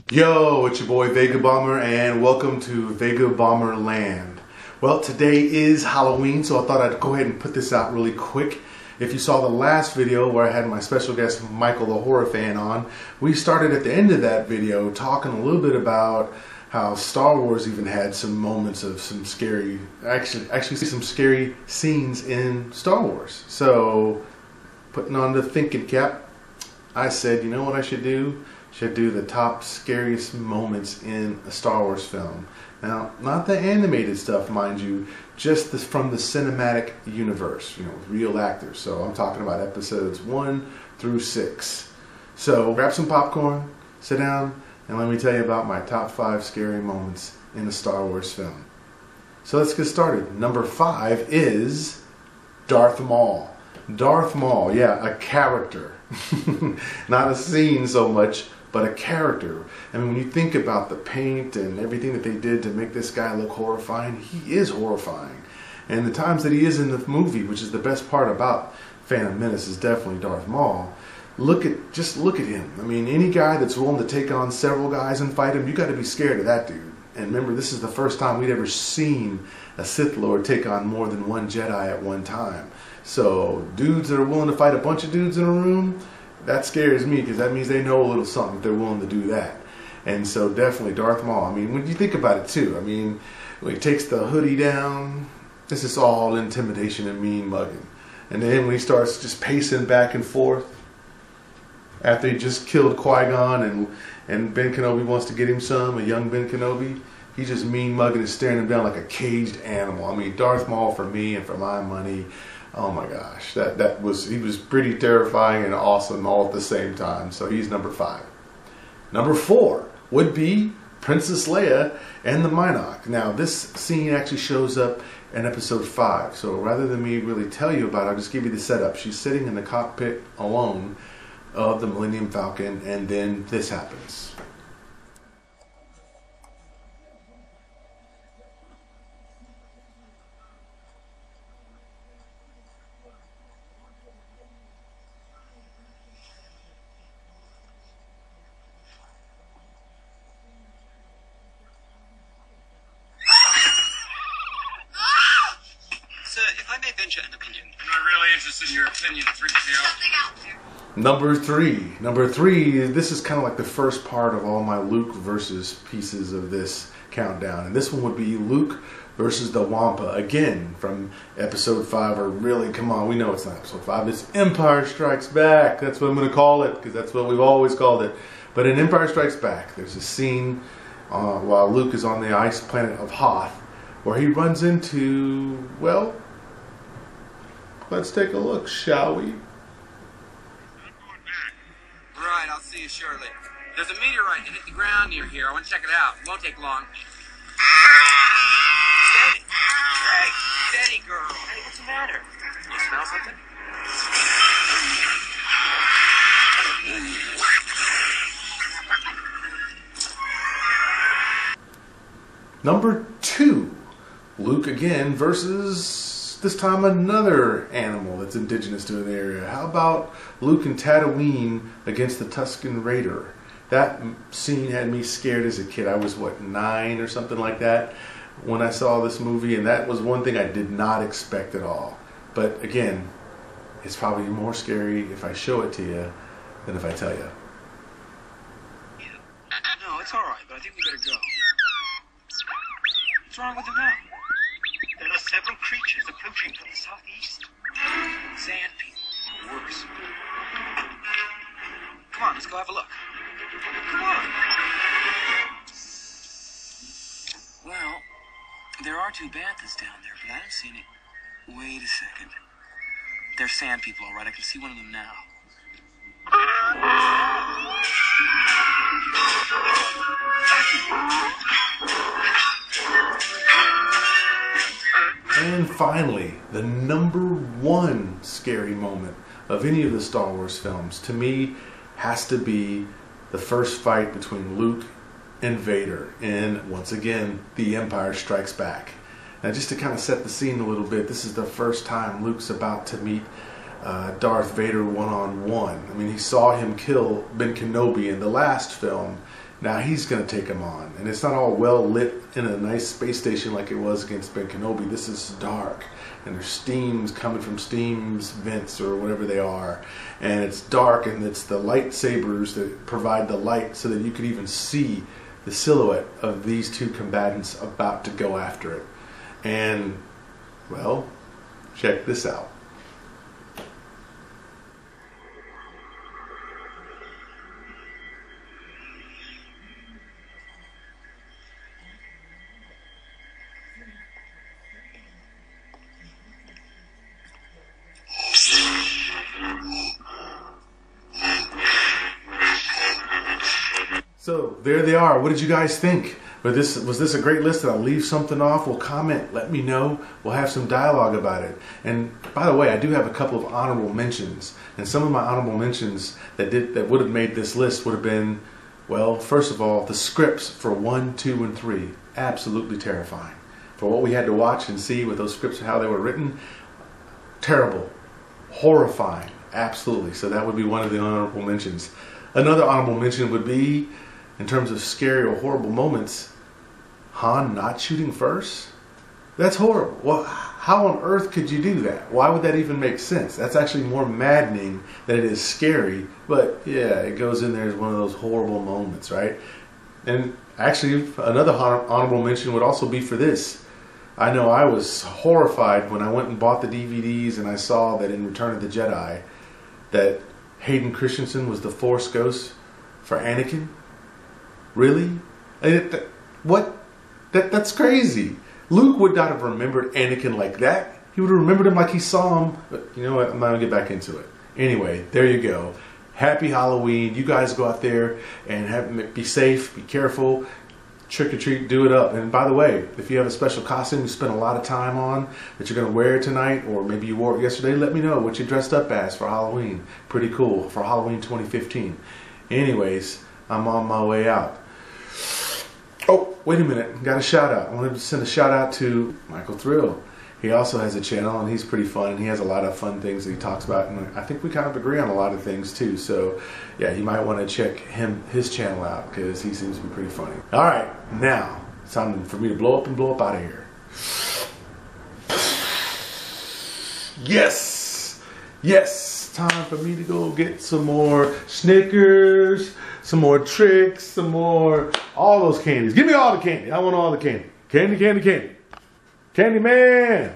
Yo, it's your boy Vegabomber and welcome to Vegabomber Land. Well, today is Halloween, so I thought I'd go ahead and put this out really quick. If you saw the last video where I had my special guest Michael the Horror Fan on, we started at the end of that video talking a little bit about how Star Wars even had some moments of some scary, actually some scary scenes in Star Wars. So, putting on the thinking cap, I said, you know what I should do? Should do the top scariest moments in a Star Wars film. Now, not the animated stuff, mind you, just from the cinematic universe, you know, with real actors. So I'm talking about episodes 1 through 6. So grab some popcorn, sit down, and let me tell you about my top 5 scary moments in a Star Wars film. So let's get started. Number 5 is Darth Maul. Darth Maul, yeah, a character. Not a scene so much, but a character. I mean, when you think about the paint and everything that they did to make this guy look horrifying, he is horrifying. And the times that he is in the movie, which is the best part about Phantom Menace, is definitely Darth Maul. Just look at him. I mean, any guy that's willing to take on several guys and fight him, you got to be scared of that dude. And remember, this is the first time we'd ever seen a Sith Lord take on more than one Jedi at one time. So, dudes that are willing to fight a bunch of dudes in a room, that scares me, because that means they know a little something if they're willing to do that. And so definitely Darth Maul. I mean, when you think about it too, I mean, when he takes the hoodie down, this is all intimidation and mean mugging. And then when he starts just pacing back and forth, after he just killed Qui-Gon and Ben Kenobi wants to get him some, a young Ben Kenobi, he's just mean mugging and staring him down like a caged animal. I mean, Darth Maul for me and for my money, oh my gosh, he was pretty terrifying and awesome all at the same time. So he's number 5. Number 4 would be Princess Leia and the Mynock. Now this scene actually shows up in episode 5. So rather than me really tell you about it, I'll just give you the setup. She's sitting in the cockpit alone of the Millennium Falcon, and then this happens. If I may venture an opinion. I'm not really interested in your opinion, 3PO. Number three, this is kind of like the first part of all my Luke versus pieces of this countdown. And this one would be Luke versus the Wampa. Again, from episode 5, or really, come on, we know it's not episode 5. It's Empire Strikes Back. That's what I'm going to call it, because that's what we've always called it. But in Empire Strikes Back, there's a scene while Luke is on the ice planet of Hoth, where he runs into, well, let's take a look, shall we? Right, I'll see you shortly. There's a meteorite that hit the ground near here. I want to check it out. It won't take long. Steady. Hey, steady, girl. Hey, what's the matter? You smell something? Number 2, Luke again versus, this time, another animal that's indigenous to an area. How about Luke and Tatooine against the Tusken Raider? That scene had me scared as a kid. I was, what, 9 or something like that when I saw this movie, and that was one thing I did not expect at all. But again, it's probably more scary if I show it to you than if I tell you. No, it's all right, but I think we better go. What's wrong with him now? There are several creatures approaching from the southeast. Sand people. Worse. Come on, let's go have a look. Come on. Well, there are 2 banthas down there, but I haven't seen it. Wait a second. They're sand people, all right. I can see one of them now. And finally, the number 1 scary moment of any of the Star Wars films, to me, has to be the first fight between Luke and Vader in, once again, The Empire Strikes Back. Now, just to kind of set the scene a little bit, this is the first time Luke's about to meet Darth Vader one-on-one. I mean, he saw him kill Ben Kenobi in the last film, Now he's going to take him on. And it's not all well lit in a nice space station like it was against Ben Kenobi. This is dark. And there's steams coming from steams vents or whatever they are. And it's dark, and it's the lightsabers that provide the light so that you could even see the silhouette of these two combatants about to go after it. And, well, check this out. So there they are. What did you guys think? Was this a great list? Did I leave something off? Well, comment. Let me know. We'll have some dialogue about it. And by the way, I do have a couple of honorable mentions. And some of my honorable mentions that would have made this list would have been, well, first of all, the scripts for 1, 2, and 3. Absolutely terrifying. For what we had to watch and see with those scripts and how they were written, terrible. Horrifying. Absolutely. So that would be one of the honorable mentions. Another honorable mention would be, in terms of scary or horrible moments, Han not shooting first? That's horrible. Well, how on earth could you do that? Why would that even make sense? That's actually more maddening than it is scary. But yeah, it goes in there as one of those horrible moments, right? And actually, another honorable mention would also be for this. I know I was horrified when I went and bought the DVDs and I saw that in Return of the Jedi that Hayden Christensen was the Force Ghost for Anakin. Really? What? That's crazy. Luke would not have remembered Anakin like that. He would have remembered him like he saw him. But you know what? I'm not going to get back into it. Anyway, there you go. Happy Halloween. You guys go out there and be safe, be careful, trick or treat, do it up. And by the way, if you have a special costume you spent a lot of time on that you're going to wear tonight, or maybe you wore it yesterday, let me know what you dressed up as for Halloween. Pretty cool for Halloween 2015. Anyways, I'm on my way out. Oh, wait a minute. Got a shout out. I wanted to send a shout out to Michael Thrill. He also has a channel and he's pretty fun. He has a lot of fun things that he talks about, and I think we kind of agree on a lot of things too. So yeah, you might want to check his channel out because he seems to be pretty funny. All right, now it's time for me to blow up out of here. Yes, yes, time for me to go get some more Snickers, some more tricks, some more, all those candies. Give me all the candy. I want all the candy. Candy, candy, candy. Candy man.